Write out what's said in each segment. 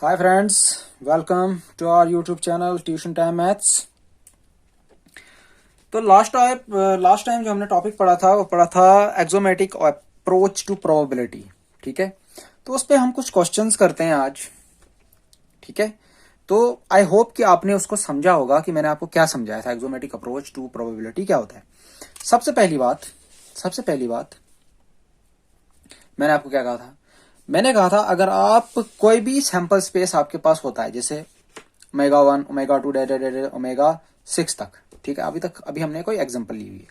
Hi friends, welcome to our YouTube channel tuition time maths. तो last time जो हमने topic पढ़ा था वो पढ़ा था एक्सोमेटिक अप्रोच टू प्रोबेबिलिटी। ठीक है, तो उस पर हम कुछ क्वेश्चंस करते हैं आज। ठीक है, तो आई होप कि आपने उसको समझा होगा कि मैंने आपको क्या समझाया था। एक्सोमेटिक अप्रोच टू प्रोबेबिलिटी क्या होता है। सबसे पहली बात मैंने आपको क्या कहा था। मैंने कहा था अगर आप कोई भी सैंपल स्पेस आपके पास होता है, जैसे ओमेगा 1 ओमेगा 2 ओमेगा 6 तक। ठीक है, अभी हमने कोई एग्जांपल ली हुई है।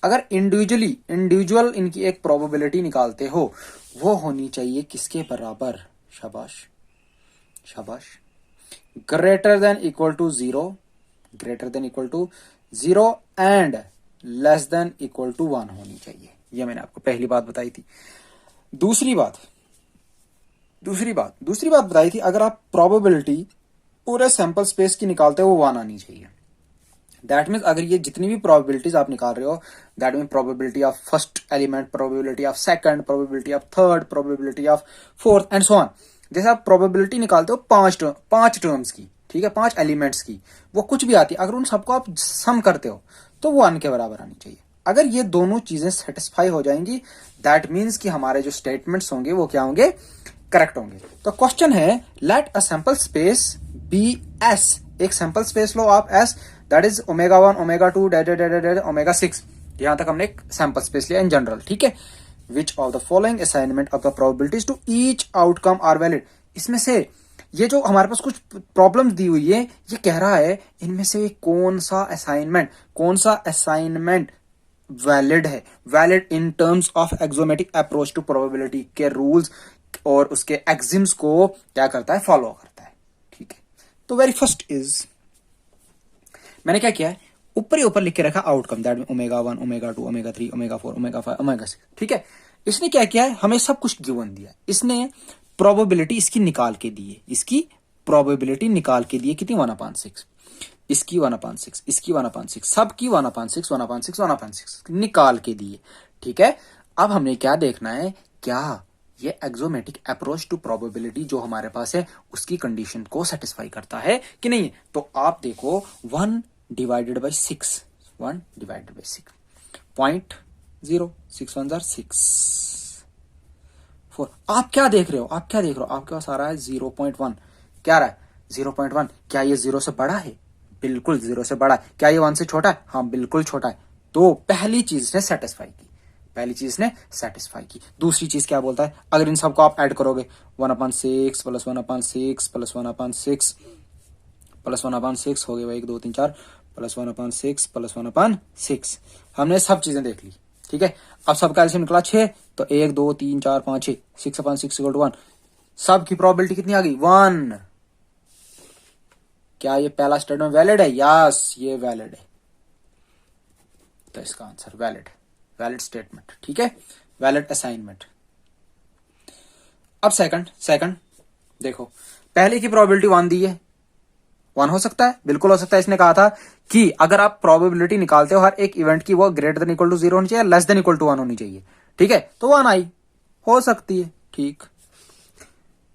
अगर इंडिविजुअल इनकी एक प्रोबेबिलिटी निकालते हो, वो होनी चाहिए किसके बराबर। शाबाश शाबाश। Greater than equal to zero and less than equal to 1 होनी चाहिए। ये मैंने आपको पहली बात बताई थी। दूसरी बात बताई थी, अगर आप प्रोबेबिलिटी पूरे सैंपल स्पेस की निकालते हो वो 1 आनी चाहिए। दैट मीन्स अगर ये जितनी भी प्रोबेबिलिटीज आप निकाल रहे हो, that mean probability of first element, probability of second, probability of third, probability of fourth and so on. जैसे आप प्रोबेबिलिटी निकालते हो पांच टर्म्स की, ठीक है, 5 एलिमेंट्स की, वो कुछ भी आती है, अगर उन सबको आप सम करते हो तो वो 1 के बराबर आनी चाहिए। अगर ये दोनों चीजें सेटिस्फाई हो जाएंगी, दैट मीन्स कि हमारे जो स्टेटमेंट्स होंगे वो क्या होंगे, करेक्ट होंगे। तो क्वेश्चन है, let a sample space be S. एक सैंपल स्पेस लो आप S, that is omega 1 omega 2 omega 6। यहां तक हमने एक सैंपल स्पेस लिया इन जनरल। ठीक है, which of the following assignment of the probabilities to each outcome are valid. इसमें से ये जो हमारे पास कुछ प्रॉब्लम्स दी हुई है, ये कह रहा है इनमें से कौन सा असाइनमेंट वैलिड है। Valid in terms of axiomatic approach to probability के रूल्स और उसके एक्सिम्स को क्या करता है, फॉलो करता है। ठीक है, तो वेरी फर्स्ट इज, मैंने क्या किया है, ऊपर लिख के रखा outcome, that mean omega 1 omega 2 omega 3 omega 4 omega 5 omega 6। ठीक है, इसने क्या किया है, हमें सब कुछ गिवन दिया। इसने प्रोबेबिलिटी इसकी निकाल के दी है, कितनी 1/6, इसकी 1/6, इसकी 1/6, सबकी 1/6 निकाल के दिए। ठीक है, अब हमने क्या देखना है, क्या ये एक्सोमेटिक अप्रोच टू प्रोबेबिलिटी जो हमारे पास है उसकी कंडीशन को सेटिस्फाई करता है कि नहीं है। तो आप देखो 1 डिवाइडेड बाई 6, 0.0, 6 1 6 4। आप क्या देख रहे हो, आपके पास आ रहा है 0.1। क्या आ रहा है 0.1। क्या ये 0 से बड़ा है? बिल्कुल 0 से बड़ा है। क्या ये 1 से छोटा है? हाँ बिल्कुल छोटा है। तो पहली चीज ने सेटिस्फाई की। दूसरी चीज क्या बोलता है, अगर इन सबको आप ऐड करोगे 1/6 प्लस 1/6 प्लस 1/6 प्लस 1/6 हो गए भाई, 1 2 3 4 प्लस 1/6 प्लस 1/6। हमने सब चीजें देख ली। ठीक है, अब सबका एलसीएम निकला 6, तो 1 2 3 4 5 6, 6/6 = 1। सब की प्रोबेबिलिटी कितनी आ गई, 1। क्या ये पहला स्टेटमेंट वैलिड है? यस, ये वैलिड है। तो इसका आंसर वैलिड स्टेटमेंट। ठीक है, वैलिड असाइनमेंट। अब सेकंड देखो, पहले की प्रोबेबिलिटी 1 दी है, 1 हो सकता है, बिल्कुल हो सकता है। इसने कहा था कि अगर आप प्रोबेबिलिटी निकालते हो हर एक इवेंट की, वो ग्रेटर देन इक्वल टू 0 होनी चाहिए, लेस देन इक्वल टू 1 होनी चाहिए। ठीक है, तो 1 आई, हो सकती है। ठीक,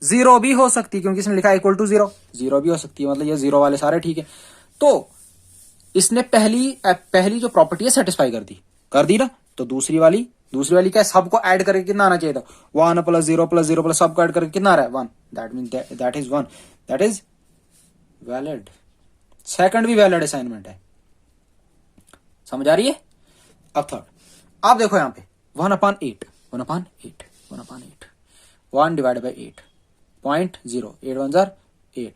0 भी हो सकती है क्योंकि इसने लिखा इक्वल टू 0 भी हो सकती है, मतलब ये 0 वाले सारे ठीक है। तो इसने पहली जो प्रॉपर्टी है सेटिस्फाई कर दी ना। तो दूसरी वाली क्या है, सबको ऐड करके कितना आना चाहिए था, 1 + 0 + 0 प्लस सबको ऐड करके कितना आ रहा है, 1। That mean that is 1, that is valid. Second भी वैलिड असाइनमेंट है। समझ आ रही है। अब थर्ड, आप देखो यहां पे 1/8 1 डिवाइड बाई 8 0.0, 8 1 8।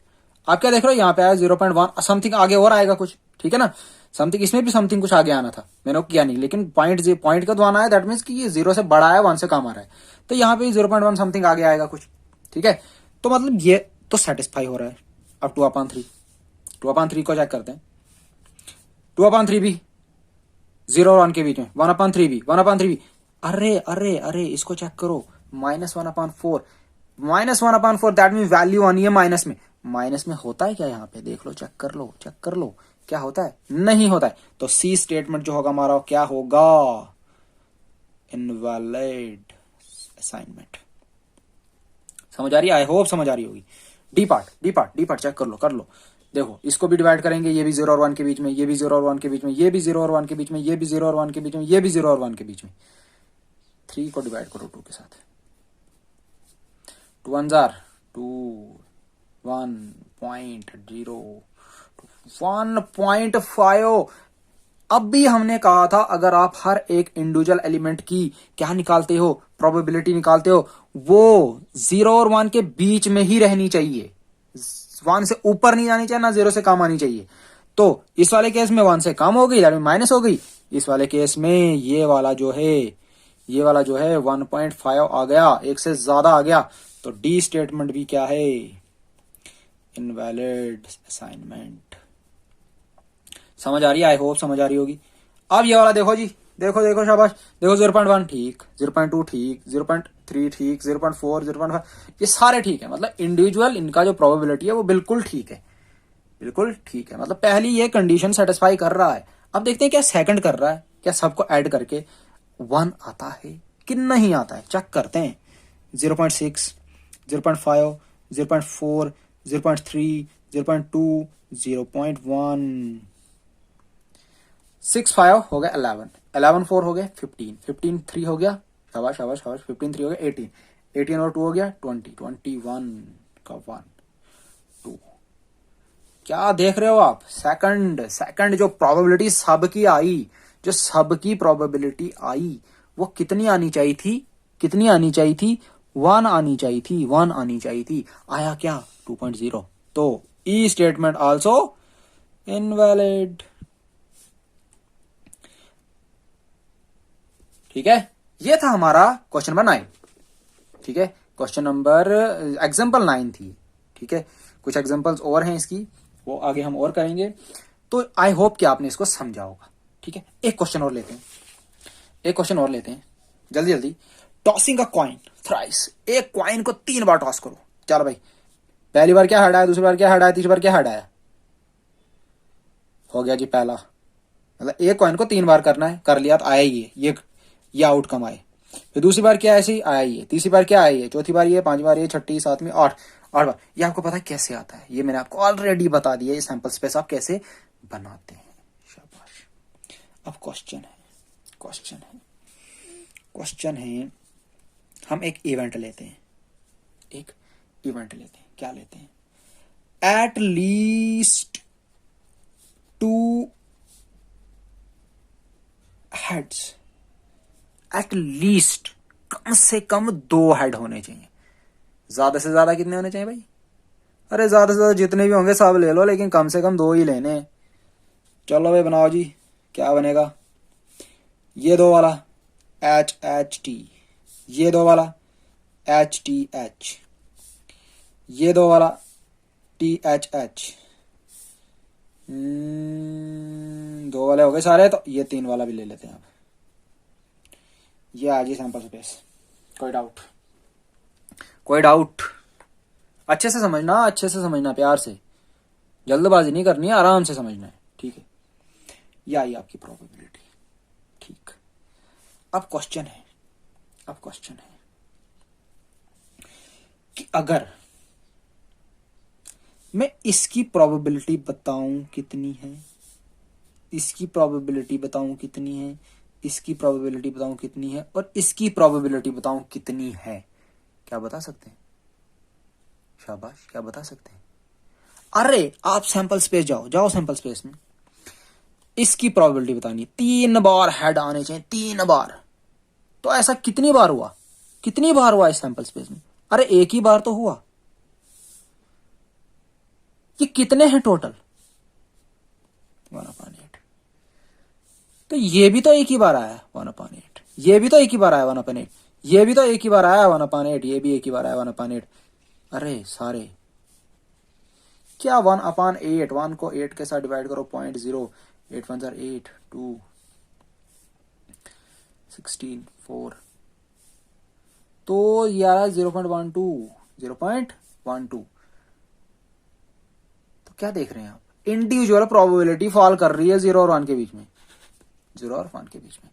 आप क्या देख रहे हो, यहां पे आया 0.1, समथिंग आगे और आएगा कुछ। ठीक है ना, समथिंग, इसमें भी समथिंग कुछ आगे आना था, मैंने वो किया नहीं, लेकिन पॉइंट का तो आना है। दैट मीन्स कि ये 0 से बड़ा है, 1 से कम आ रहा है, तो यहाँ पे 0.1 समथिंग आगे आएगा कुछ। ठीक है, तो मतलब ये तो सेटिस्फाई हो रहा है। अब 2/3 को चेक करते हैं। 2/3 भी 0 और 1 के बीच में, 1/3 भी। अरे इसको चेक करो, -1/4 दैट मीन वैल्यू आनी है माइनस में होता है क्या, यहाँ पे देख लो, चेक कर लो क्या होता है, नहीं होता है। तो सी स्टेटमेंट जो होगा हमारा क्या होगा, इनवैलिड असाइनमेंट। समझ आ रही है, आई होप समझ आ रही होगी। डी पार्ट चेक कर लो। देखो इसको भी डिवाइड करेंगे, ये भी 0 और 1 के बीच में, ये भी 0 और 1 के बीच में, ये भी 0 और 1 के बीच में, ये भी 0 और 1 के बीच में, ये भी 0 और 1 के बीच में। 3 को डिवाइड करो 2 के साथ, 2 1 2 1.0 1.5। अब भी हमने कहा था अगर आप हर एक इंडिविजुअल एलिमेंट की क्या निकालते हो, प्रोबेबिलिटी निकालते हो, वो 0 और 1 के बीच में ही रहनी चाहिए, 1 से ऊपर नहीं जानी चाहिए, ना 0 से कम आनी चाहिए। तो इस वाले केस में 1 से कम हो गई, माइनस हो गई। इस वाले केस में ये वाला जो है 1.5 आ गया, एक से ज्यादा आ गया, तो डी स्टेटमेंट भी क्या है, इनवैलिड असाइनमेंट। समझ आ रही है? आई होप समझ आ रही होगी। अब ये वाला देखो जी, देखो शाबाश, देखो 0.1 ठीक, 0.2 ठीक, 0.3 ठीक, 0.4, 0.5, ये सारे ठीक है। मतलब इंडिविजुअल इनका जो प्रोबेबिलिटी है वो बिल्कुल ठीक है, बिल्कुल ठीक है। मतलब पहली ये कंडीशन सेटिस्फाई कर रहा है। अब देखते हैं क्या सेकंड कर रहा है, क्या सबको ऐड करके 1 आता है कि नहीं आता है, चेक करते हैं। 0.6, 0.5, 0.4, 0.3, 0.2, 0.1, 6 5 हो गया 11, 11 4 हो गया 15, 15 3 हो गया, शाबाश शाबाश शाबाश, 15 3 हो गया 18, 18 और 2 हो गया 20, 21 का 1 2। क्या देख रहे हो आप? सेकंड जो प्रोबेबिलिटी सबकी आई, जो सबकी प्रोबेबिलिटी आई, वो कितनी आनी चाहिए थी, 1 आनी चाहिए थी, 1 आनी चाहिए थी। आया क्या? 2.0। तो ई स्टेटमेंट आल्सो इनवैलिड। ठीक है, ये था हमारा क्वेश्चन नंबर 9। ठीक है, क्वेश्चन नंबर एग्जाम्पल 9 थी। ठीक है, कुछ एग्जाम्पल्स और हैं इसकी, वो आगे हम और करेंगे। तो आई होप कि आपने इसको समझा होगा। ठीक है, एक क्वेश्चन और लेते हैं, जल्दी जल्दी। टॉसिंग अ कॉइन थ्राइस, एक कॉइन को 3 बार टॉस करो। चलो भाई, पहली बार क्या हटाया, दूसरी बार क्या हटाया, तीसरी बार क्या हटाया, हो गया जी पहला। मतलब एक कॉइन को 3 बार करना है, कर लिया तो आया ही है, ये आउटकम आए। फिर दूसरी बार क्या ऐसी आया ही है, तीसरी बार क्या आई है, चौथी बार ये, 5 बार ये, छठी, 7वीं, 8 बार। ये आपको पता है कैसे आता है, ये मैंने आपको ऑलरेडी बता दिया, ये सैंपल स्पेस आप कैसे बनाते हैं। शाबाश। अब क्वेश्चन है, हम एक इवेंट लेते हैं, क्या लेते हैं, at least 2 heads, at least कम से कम 2 हेड होने चाहिए। ज्यादा से ज्यादा कितने होने चाहिए भाई? अरे ज्यादा से ज्यादा जितने भी होंगे सब ले लो, लेकिन कम से कम 2 ही लेने। चलो भाई बनाओ जी, क्या बनेगा? ये 2 वाला HHT, ये 2 वाला HTH, ये 2 वाला THH, 2 वाले हो गए सारे। तो ये 3 वाला भी ले लेते हैं। अब ये आ जी सैंपल स्पेस। कोई डाउट? अच्छे से समझना, प्यार से, जल्दबाजी नहीं करनी है, आराम से समझना है। ठीक है, ये आई आपकी प्रोबेबिलिटी। ठीक, अब क्वेश्चन है कि अगर मैं इसकी प्रोबेबिलिटी बताऊं कितनी है, इसकी प्रोबेबिलिटी बताऊं कितनी है, इसकी प्रोबेबिलिटी बताऊं कितनी है, और इसकी प्रोबेबिलिटी बताऊं कितनी है, क्या बता सकते हैं? शाबाश, क्या बता सकते हैं? अरे आप सैंपल स्पेस जाओ सैंपल स्पेस में, इसकी प्रोबेबिलिटी बतानी, 3 बार हेड आने चाहिए, 3 बार। तो ऐसा कितनी बार हुआ इस सैंपल स्पेस में? अरे एक ही बार तो हुआ। कि कितने हैं टोटल? 1/8। तो ये भी तो एक ही बार आया 1/8, ये भी तो एक ही बार आया 1/8, ये भी तो एक ही बार आया 1/8, ये भी एक ही बार आया 1/8। अरे सारे क्या 1/8, 1 को 8 के साथ डिवाइड करो 0.0, 8 1 8, 2 16 4, तो यार 0.12। तो क्या देख रहे हैं आप? इंडिविजुअल प्रोबेबिलिटी फॉल कर रही है 0 और 1 के बीच में, 0 और 1 के बीच में।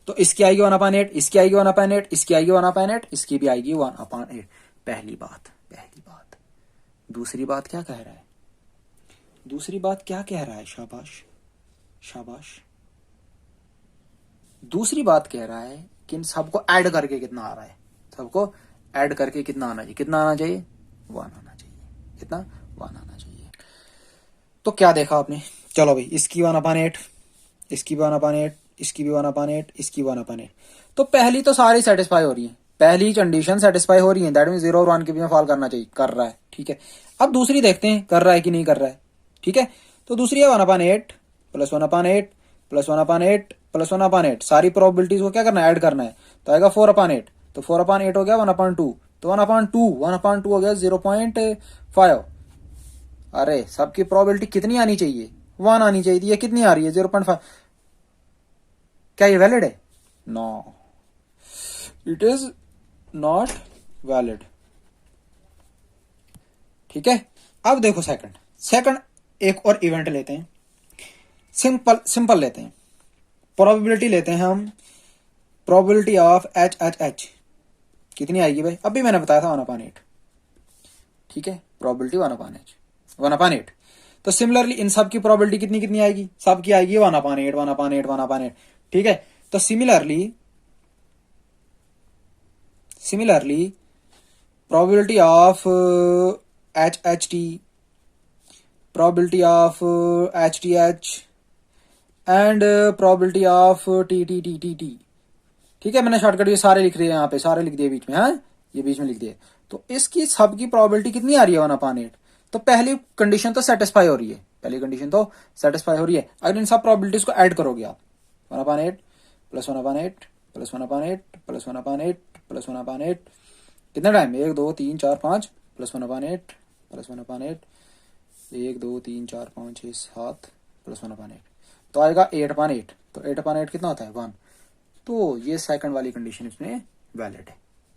तो इसकी आएगी 1/8, इसकी आएगी 1/8, इसकी आएगी 1/8, इसकी भी आएगी 1/8। पहली बात। दूसरी बात क्या कह रहा है, दूसरी बात क्या कह रहा है, शाबाश शाबाश, दूसरी बात कह रहा है कि इन सबको ऐड करके कितना आ रहा है, सबको ऐड करके कितना आना चाहिए, कितना आना चाहिए, 1 आना चाहिए, कितना, 1 आना चाहिए। तो क्या देखा आपने, चलो भाई इसकी 1/8, इसकी भी 1/8, इसकी भी 1/8, इसकी 1/8, तो पहली तो सारी सेटिस्फाई हो रही है, पहली कंडीशन सेटिस्फाई हो रही है, दैट मीन 0 और 1 के बीच में फॉल करना चाहिए, कर रहा है, ठीक है। अब दूसरी देखते हैं कर रहा है कि नहीं कर रहा है, ठीक है। तो दूसरी है 1/8 प्लस 1/8 प्लस 1/8 प्लस 1/8, सारी प्रोबेबिलिटीज को क्या करना है, ऐड करना है, तो आएगा 4/8, तो 4/8 हो गया 1/2, तो 1/2 हो गया 0.5। अरे सबकी प्रोबेबिलिटी कितनी आनी चाहिए, 1 आनी चाहिए, ये कितनी आ रही है, 0.5। क्या ये वैलिड है, no, it is not valid, ठीक है। अब देखो सेकंड एक और इवेंट लेते हैं, सिंपल लेते हैं, प्रोबेबिलिटी लेते हैं हम, प्रोबेबिलिटी ऑफ एच कितनी आएगी भाई, अभी मैंने बताया था 1/8, ठीक है, प्रोबेबिलिटी 1/8। तो सिमिलरली इन सब की प्रोबेबिलिटी कितनी कितनी आएगी, सब की आएगी 1/8 1/8 1/8, ठीक है। तो similarly probability of H T, probability of H and probability of T, ठीक है। मैंने शॉर्टकट ये सारे लिख रहे हैं यहाँ पे, सारे लिख दिए बीच में, हाँ ये बीच में लिख दिए। तो इसकी सब की प्रोबेबिलिटी कितनी आ रही है, 1/8। तो पहली कंडीशन तो सेटिस्फाई हो रही है, पहली कंडीशन तो सेटिस्फाई हो रही है। अगर इन सब प्रोबेबिलिटीज को ऐड करोगे आप, 1/8 प्लस 1/8 प्लस 1/8 प्लस 1/8 प्लस 1/8, कितना टाइम, 1 2 3 4 5 प्लस 1/8 प्लस 1/8, 1 2 3 4 5 6 7 प्लस 1/8, तो आएगा 8/8। तो 8/8 कितना होता है, 1। तो ये सेकंड वाली कंडीशन इसमें वैलिड है,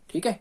ठीक है।